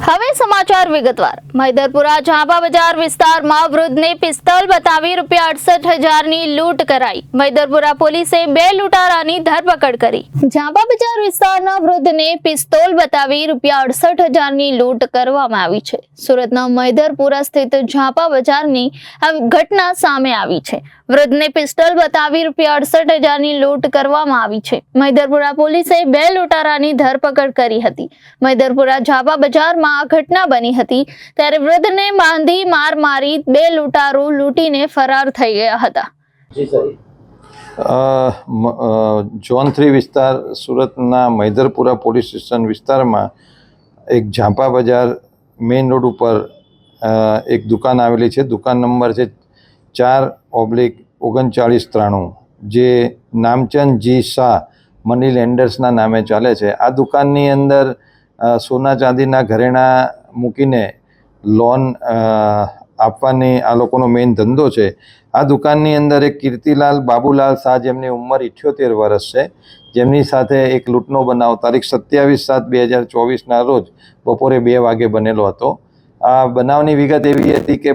હવે સમાચાર વિગતવાર। મૈદરપુરા ઝાંપા બજાર વિસ્તારમાં વૃદ્ધને પિસ્તોલ બતાવી ₹68,000ની લૂંટ કરાઈ। મૈદરપુરા પોલીસે 2 લૂંટારાની ધરપકડ કરી। ઝાંપા બજાર વિસ્તારના વૃદ્ધને પિસ્તોલ બતાવી ₹68,000ની લૂંટ કરવામાં આવી છે। સુરતના મૈદરપુરા સ્થિત ઝાંપા બજારની આ ઘટના સામે આવી છે। વૃદ્ધને પિસ્તોલ બતાવી ₹68,000ની લૂંટ કરવામાં આવી છે। મૈદરપુરા પોલીસે 2 લૂંટારાની ધરપકડ કરી હતી। મૈદરપુરા ઝાંપા બજારમાં આ ઘટના બની હતી ત્યારે વૃદ્ધને બાંધી માર મારી 2 લૂંટારો લૂંટીને ફરાર થઈ ગયા હતા। ઝોન 3 વિસ્તાર સુરતના મૈદરપુરા પોલીસ સ્ટેશન વિસ્તારમાં એક ઝાંપા બજાર મેઇન રોડ ઉપર એક દુકાન આવેલી છે। દુકાન નંબર છે 4/3993, જે નામચંદ જી શાહ મની લેન્ડર્સના નામે ચાલે છે। આ દુકાનની અંદર સોના ચાંદીના ઘરેણાં મૂકીને લોન આપવાની આ લોકોનો મેઇન ધંધો છે। આ દુકાનની અંદર એક કીર્તિલાલ બાબુલાલ શાહ, જેમની ઉંમર 78 વર્ષ છે, જેમની સાથે એક લૂંટનો બનાવ તારીખ 27/7/2024ના રોજ બપોરે 2 વાગે બનેલો હતો। આ બનાવની વિગત એવી હતી કે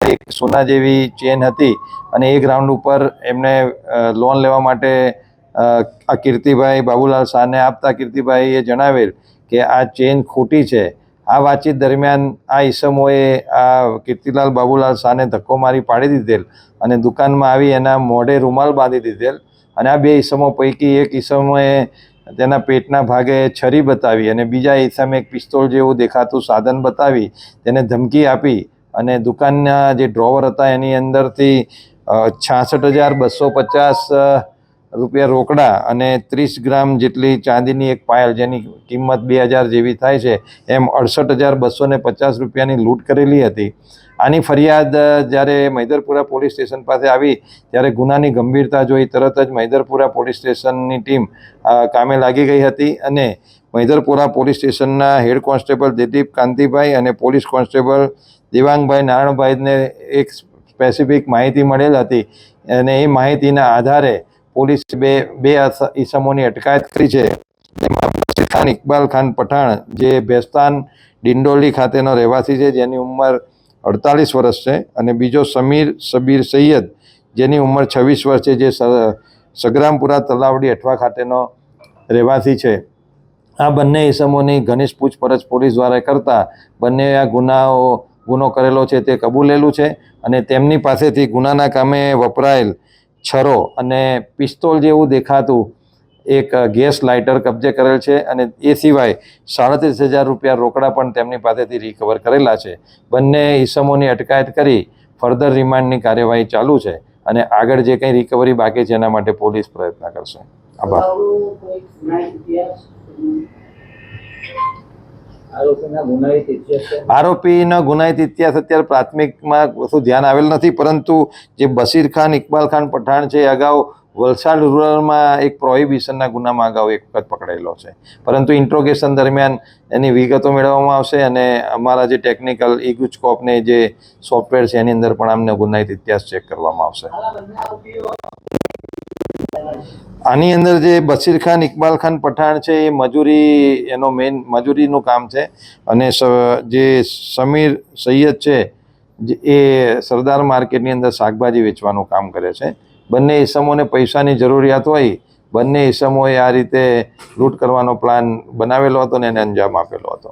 એક સોના જેવી ચેન હતી અને એક રાઉન્ડ ઉપર એમને લોન લેવા માટે આ કીર્તિભાઈ બાબુલાલ શાહને આપતા કીર્તિભાઈએ જણાવેલ કે આ ચેન ખોટી છે। આ વાતચીત દરમિયાન આ ઈસમોએ આ કીર્તિલાલ બાબુલાલ શાહને ધક્કો મારી પાડી દીધેલ અને દુકાનમાં આવી એના મોઢે રૂમાલ બાંધી દીધેલ અને આ 2 ઈસમો પૈકી એક ઈસમોએ તેના પેટના ભાગે છરી બતાવી અને બીજા ઈસમે એક પિસ્તોલ જેવું દેખાતું સાધન બતાવી તેને ધમકી આપી અને દુકાનના જે ડ્રોવર હતા એની અંદરથી ₹66,250 રોકડા અને 30 ગ્રામ જેટલી ચાંદીની એક પાયલ, જેની કિંમત 2,000 જેવી થાય છે, એમ ₹68,250ની લૂંટ કરેલી હતી। આની ફરિયાદ જ્યારે મૈદરપુરા પોલીસ સ્ટેશન પાસે આવી ત્યારે ગુનાની ગંભીરતા જોઈ તરત જ મૈદરપુરા પોલીસ સ્ટેશનની ટીમ કામે લાગી ગઈ હતી અને મૈદરપુરા પોલીસ સ્ટેશનના હેડ કોન્સ્ટેબલ દિલીપ કાંતિભાઈ અને પોલીસ કોન્સ્ટેબલ દેવાંગભાઈ નારાયણભાઈને એક સ્પેસિફિક માહિતી મળેલ હતી અને એ માહિતીના આધારે પોલીસ બે ઈસમોની અટકાયત કરી છે। જેમાં બશીર ખાન ઇકબાલ ખાન પઠાણ, જે ભેસ્તાન ડિંડોલી ખાતેનો રહેવાસી છે, જેની ઉંમર 48 વર્ષ છે, અને બીજો સમીર શબીર સૈયદ, જેની ઉંમર 26 વર્ષ છે, જે સગરામપુરા તલાવડી અઠવા ખાતેનો રહેવાસી છે। આ બંને ઈસમોની ઘનિષ્ઠ પૂછપરછ પોલીસ દ્વારા કરતા બંને આ ગુનો કરેલો છે તે કબૂલેલું છે અને તેમની પાસેથી ગુનાના કામે વપરાયેલ છરો અને પિસ્તોલ જેવું દેખાતું એક ગેસ લાઇટર કબજે કરેલ છે અને એ સિવાય ₹37,000 રોકડા પણ તેમની પાસેથી રિકવર કરેલા છે। બંને ઈસમોની અટકાયત કરી ફર્ધર રિમાન્ડની કાર્યવાહી ચાલુ છે અને આગળ જે કંઈ રિકવરી બાકી છે એના માટે પોલીસ પ્રયત્ન કરશે। આભાર। આરોપીનો ગુનાહિત ઇતિહાસ અત્યારે પ્રાથમિકમાં કશું ધ્યાન આવેલ નથી, પરંતુ જે બશીર ખાન ઇકબાલ ખાન પઠાણ છે એ અગાઉ વલસાડ રૂરલમાં એક પ્રોહિબિશનના ગુનામાં અગાઉ એક વખત પકડાયેલો છે, પરંતુ ઇન્ટ્રોગેશન દરમિયાન એની વિગતો મેળવવામાં આવશે અને અમારા જે ટેકનિકલ ઈગુચકોપને જે સોફ્ટવેર છે એની અંદર પણ અમને ગુનાહિત ઇતિહાસ ચેક કરવામાં આવશે। આની અંદર જે બશીર ખાન ઇકબાલ ખાન પઠાણ છે એ એનો મેઇન મજૂરીનું કામ છે અને જે સમીર સૈયદ છે એ સરદાર માર્કેટની અંદર શાકભાજી વેચવાનું કામ કરે છે। બંને ઈસમોને પૈસાની જરૂરિયાત હોય, બંને ઈસમોએ આ રીતે લૂંટ કરવાનો પ્લાન બનાવેલો હતો અને એને અંજામ આપેલો હતો।